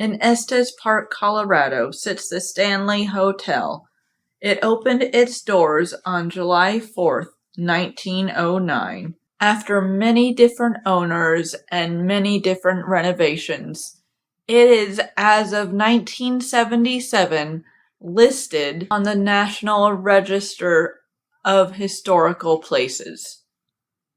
In Estes Park, Colorado, sits the Stanley Hotel. It opened its doors on July 4th, 1909. After many different owners and many different renovations, it is, as of 1977, listed on the National Register of Historical Places.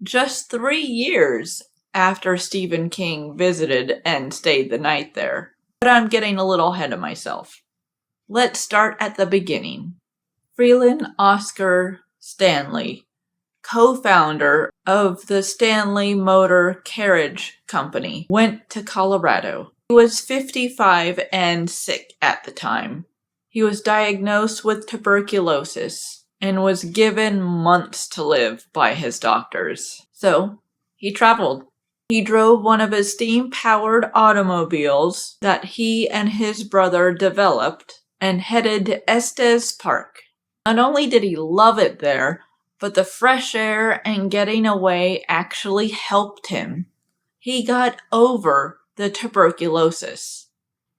Just 3 years after Stephen King visited and stayed the night there. But I'm getting a little ahead of myself. Let's start at the beginning. Freeland Oscar Stanley, co-founder of the Stanley Motor Carriage Company, went to Colorado. He was 55 and sick at the time. He was diagnosed with tuberculosis and was given months to live by his doctors. So, he traveled. He drove one of his steam-powered automobiles that he and his brother developed and headed to Estes Park. Not only did he love it there, but the fresh air and getting away actually helped him. He got over the tuberculosis.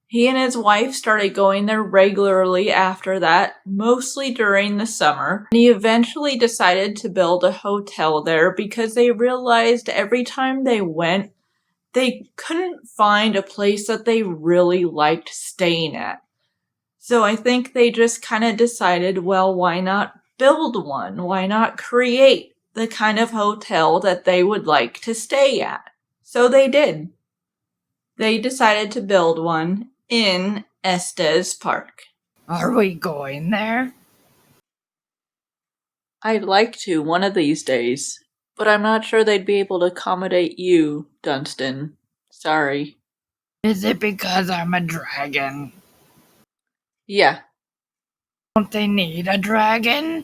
He and his wife started going there regularly after that, mostly during the summer, and he eventually decided to build a hotel there because they realized every time they went, they couldn't find a place that they really liked staying at. So I think they just kind of decided, well, why not build one? Why not create the kind of hotel that they would like to stay at? So they did. They decided to build one in Estes Park. Are we going there? I'd like to one of these days, but I'm not sure they'd be able to accommodate you, Dunstan. Sorry. Is it because I'm a dragon? Yeah. Don't they need a dragon?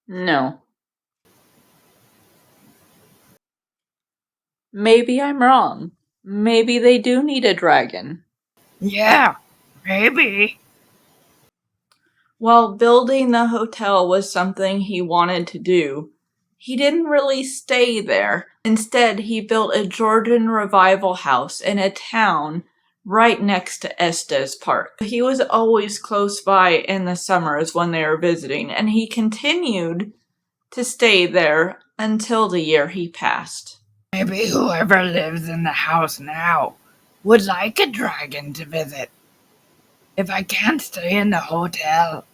No. Maybe I'm wrong. Maybe they do need a dragon. Yeah, maybe. While building the hotel was something he wanted to do, he didn't really stay there. Instead, he built a Georgian revival house in a town right next to Estes Park. He was always close by in the summers when they were visiting, and he continued to stay there until the year he passed. Maybe whoever lives in the house now would like a dragon to visit. If I can't stay in the hotel,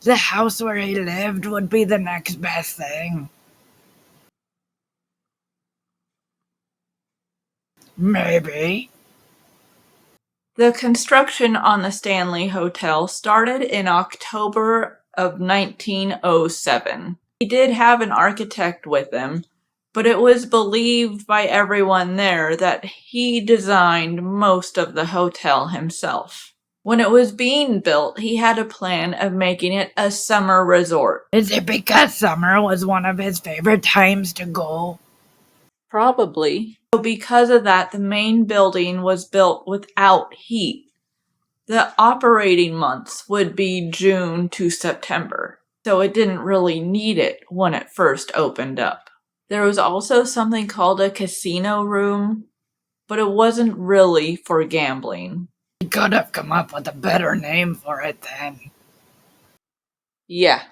the house where he lived would be the next best thing. Maybe. The construction on the Stanley Hotel started in October of 1907. He did have an architect with him, but it was believed by everyone there that he designed most of the hotel himself. When it was being built, he had a plan of making it a summer resort. Is it because summer was one of his favorite times to go? Probably. So because of that, the main building was built without heat. The operating months would be June to September, so it didn't really need it when it first opened up. There was also something called a casino room, but it wasn't really for gambling. He could have come up with a better name for it then. Yeah.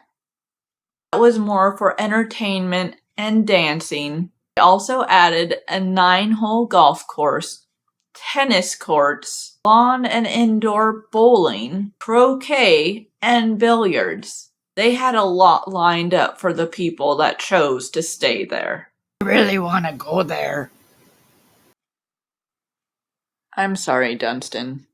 That was more for entertainment and dancing. They also added a 9-hole golf course, tennis courts, lawn and indoor bowling, croquet, and billiards. They had a lot lined up for the people that chose to stay there. I really want to go there. I'm sorry, Dunstan.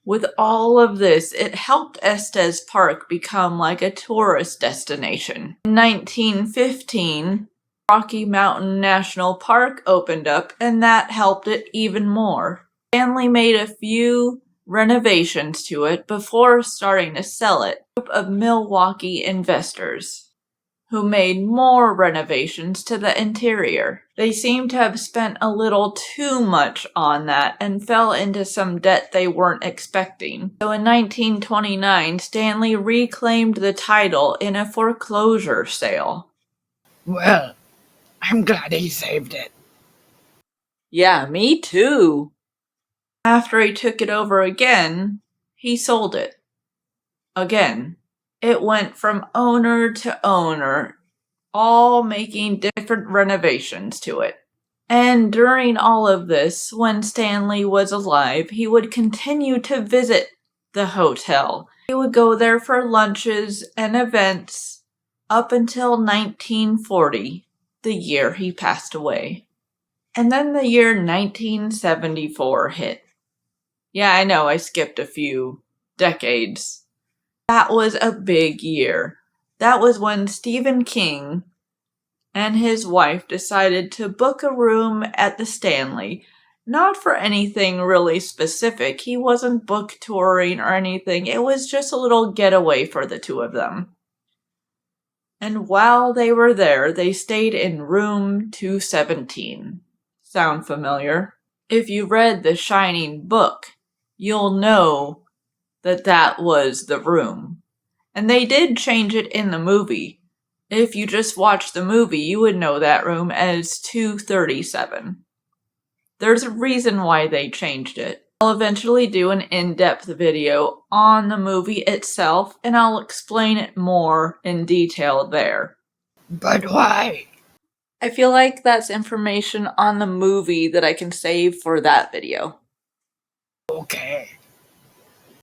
With all of this, it helped Estes Park become like a tourist destination. In 1915, Rocky Mountain National Park opened up, and that helped it even more. Stanley made a few renovations to it before starting to sell it. A group of Milwaukee investors who made more renovations to the interior. They seem to have spent a little too much on that and fell into some debt they weren't expecting. So in 1929, Stanley reclaimed the title in a foreclosure sale. Well, I'm glad he saved it. Yeah, me too. After he took it over again, he sold it. Again. It went from owner to owner, all making different renovations to it. And during all of this, when Stanley was alive, he would continue to visit the hotel. He would go there for lunches and events up until 1940, the year he passed away. And then the year 1974 hit. Yeah, I know, I skipped a few decades. That was a big year. That was when Stephen King and his wife decided to book a room at the Stanley. Not for anything really specific. He wasn't book touring or anything. It was just a little getaway for the two of them. And while they were there, they stayed in room 217. Sound familiar? If you read the Shining book, you'll know that that was the room. And they did change it in the movie. If you just watched the movie, you would know that room as 237. There's a reason why they changed it. I'll eventually do an in-depth video on the movie itself, and I'll explain it more in detail there. But why? I feel like that's information on the movie that I can save for that video. Okay.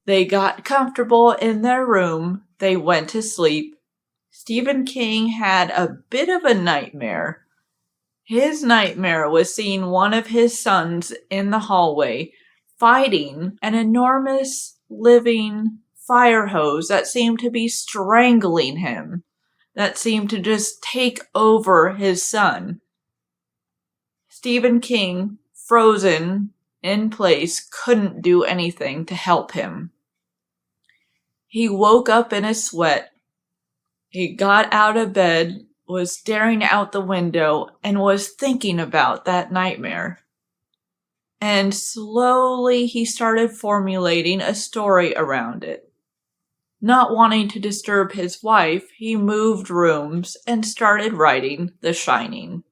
They got comfortable in their room, they went to sleep. Stephen King had a bit of a nightmare. His nightmare was seeing one of his sons in the hallway fighting an enormous living fire hose that seemed to be strangling him, that seemed to just take over his son. Stephen King, frozen in place, couldn't do anything to help him. He woke up in a sweat. He got out of bed, was staring out the window, and was thinking about that nightmare. And slowly he started formulating a story around it. Not wanting to disturb his wife, he moved rooms and started writing The Shining.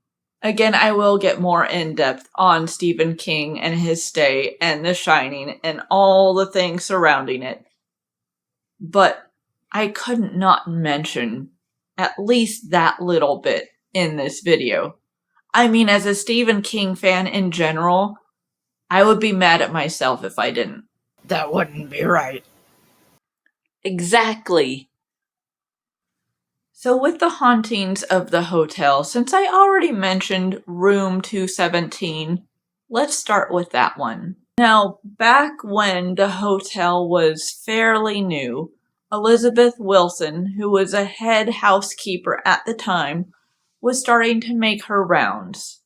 Again, I will get more in-depth on Stephen King and his stay and The Shining and all the things surrounding it. But I couldn't not mention at least that little bit in this video. I mean, as a Stephen King fan in general, I would be mad at myself if I didn't. That wouldn't be right. Exactly. So with the hauntings of the hotel, since I already mentioned room 217, let's start with that one. Now, back when the hotel was fairly new, Elizabeth Wilson, who was a head housekeeper at the time, was starting to make her rounds.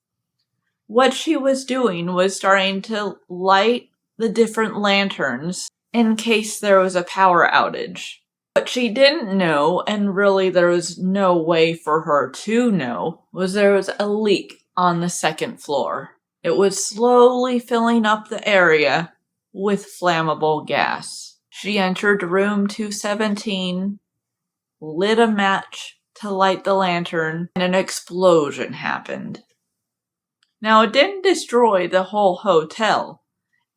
What she was doing was starting to light the different lanterns in case there was a power outage. What she didn't know, and really there was no way for her to know, was there was a leak on the second floor. It was slowly filling up the area with flammable gas. She entered room 217, lit a match to light the lantern, and an explosion happened. Now, it didn't destroy the whole hotel.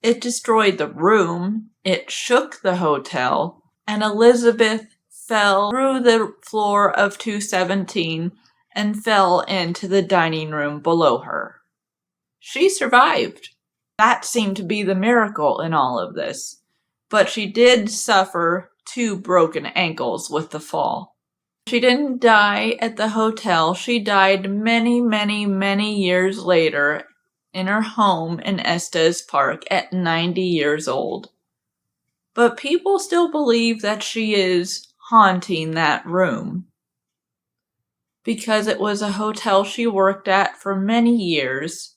It destroyed the room, it shook the hotel, and Elizabeth fell through the floor of 217 and fell into the dining room below her. She survived. That seemed to be the miracle in all of this. But she did suffer 2 broken ankles with the fall. She didn't die at the hotel. She died many, many, many years later in her home in Estes Park at 90 years old. But people still believe that she is haunting that room because it was a hotel she worked at for many years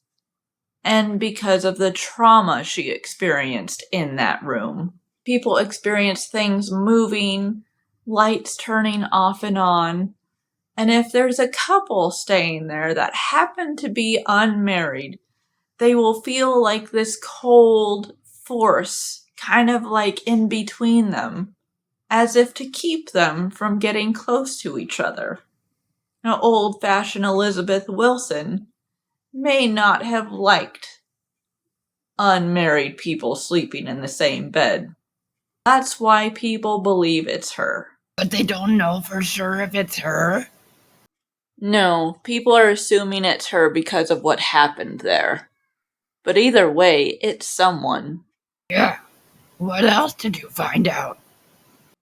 and because of the trauma she experienced in that room. People experience things moving, lights turning off and on, and if there's a couple staying there that happen to be unmarried, they will feel like this cold force kind of like in between them, as if to keep them from getting close to each other. Now, old-fashioned Elizabeth Wilson may not have liked unmarried people sleeping in the same bed. That's why people believe it's her. But they don't know for sure if it's her? No, people are assuming it's her because of what happened there. But either way, it's someone. Yeah. What else did you find out?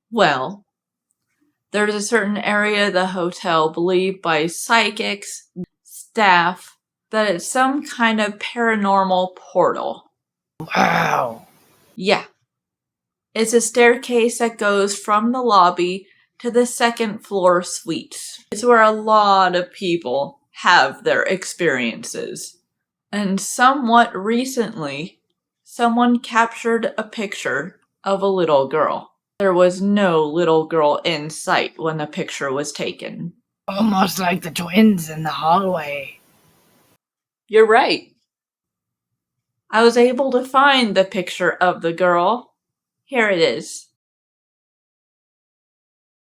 Well, there's a certain area of the hotel believed by psychics, staff, that it's some kind of paranormal portal. Wow. Yeah. It's a staircase that goes from the lobby to the second floor suites. It's where a lot of people have their experiences. And somewhat recently, someone captured a picture of a little girl. There was no little girl in sight when the picture was taken. Almost like the twins in the hallway. You're right. I was able to find the picture of the girl. Here it is.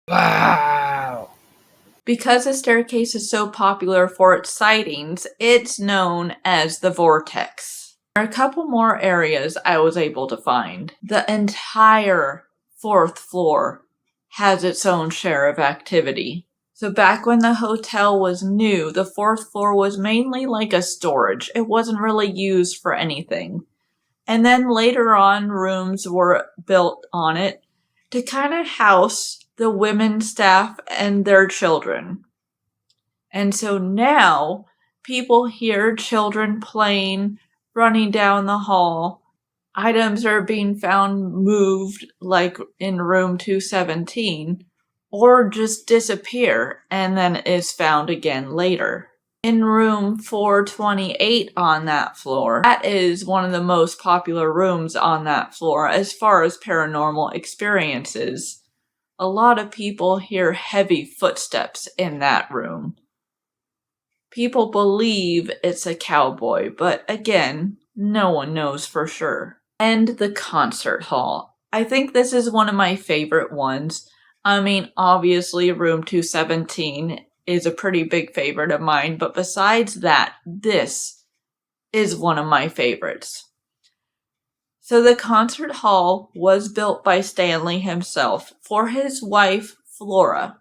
Wow. Because the staircase is so popular for its sightings, it's known as the Vortex. There are a couple more areas I was able to find. The entire fourth floor has its own share of activity. So back when the hotel was new, the fourth floor was mainly like a storage. It wasn't really used for anything. And then later on, rooms were built on it to kind of house the women staff and their children. And so now people hear children playing, running down the hall. Items are being found moved, like in room 217, or just disappear and then is found again later. In room 428 on that floor, that is one of the most popular rooms on that floor as far as paranormal experiences. A lot of people hear heavy footsteps in that room. People believe it's a cowboy, but again, no one knows for sure. And the concert hall. I think this is one of my favorite ones. I mean, obviously, room 217 is a pretty big favorite of mine, but besides that, this is one of my favorites. So the concert hall was built by Stanley himself for his wife, Flora.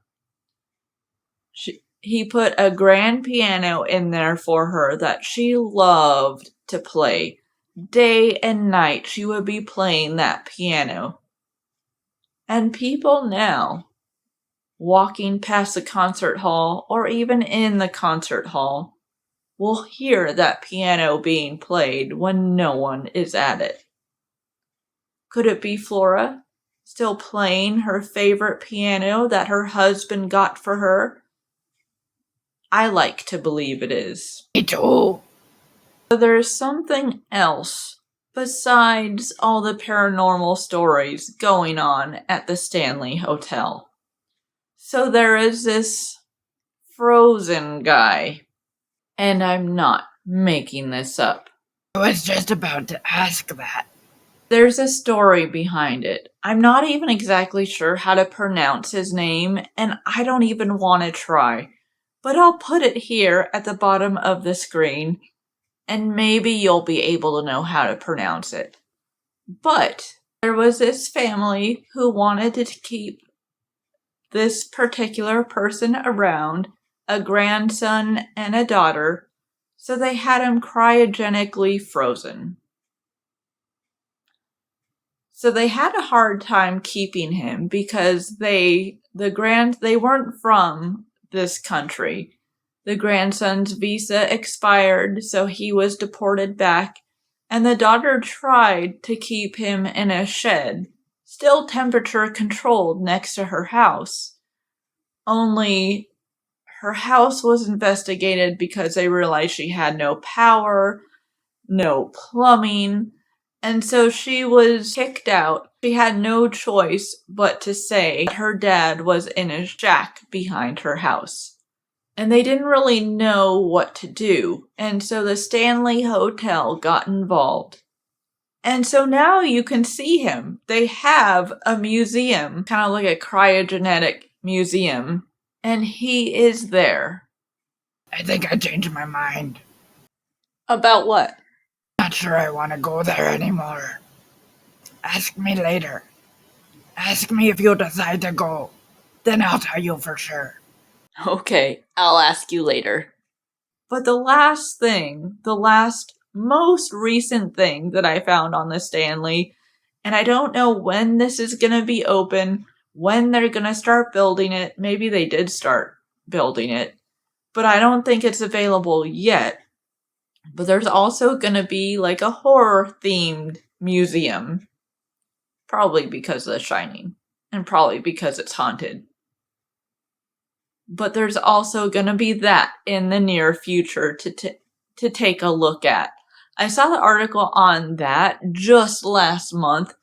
He put a grand piano in there for her that she loved to play. Day and night she would be playing that piano. And people now, walking past the concert hall or even in the concert hall, will hear that piano being played when no one is at it. Could it be Flora, still playing her favorite piano that her husband got for her? I like to believe it is. Me too. So there's something else besides all the paranormal stories going on at the Stanley Hotel. So there is this frozen guy, and I'm not making this up. I was just about to ask that. There's a story behind it. I'm not even exactly sure how to pronounce his name, and I don't even want to try. But I'll put it here at the bottom of the screen, and maybe you'll be able to know how to pronounce it. But there was this family who wanted to keep this particular person around, a grandson and a daughter, so they had him cryogenically frozen. So they had a hard time keeping him because they weren't from this country. The grandson's visa expired, so he was deported back, and the daughter tried to keep him in a shed, still temperature controlled next to her house. Only her house was investigated because they realized she had no power, no plumbing, and so she was kicked out. She had no choice but to say her dad was in a shack behind her house. And they didn't really know what to do, and so the Stanley Hotel got involved. And so now you can see him. They have a museum, kind of like a cryogenetic museum, and he is there. I think I changed my mind. About what? Not sure I want to go there anymore. Ask me later. Ask me if you decide to go. Then I'll tell you for sure. Okay, I'll ask you later. But the last most recent thing that I found on the Stanley, and I don't know when this is going to be open, when they're going to start building it. Maybe they did start building it, but I don't think it's available yet. But there's also going to be like a horror themed museum. Probably because of The Shining, and probably because it's haunted. But there's also going to be that in the near future to take a look at. I saw the article on that just last month,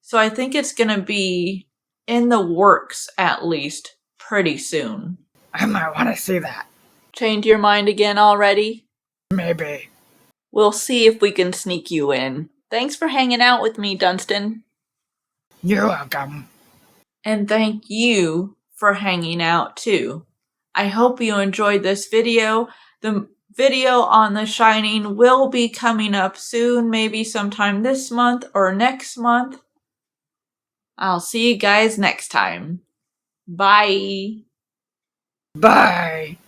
so I think it's going to be in the works at least pretty soon. I might want to see that. Change your mind again already? Maybe. We'll see if we can sneak you in. Thanks for hanging out with me, Dunstan. You're welcome. And thank you for hanging out too. I hope you enjoyed this video. The video on The Shining will be coming up soon, maybe sometime this month or next month. I'll see you guys next time. Bye. Bye.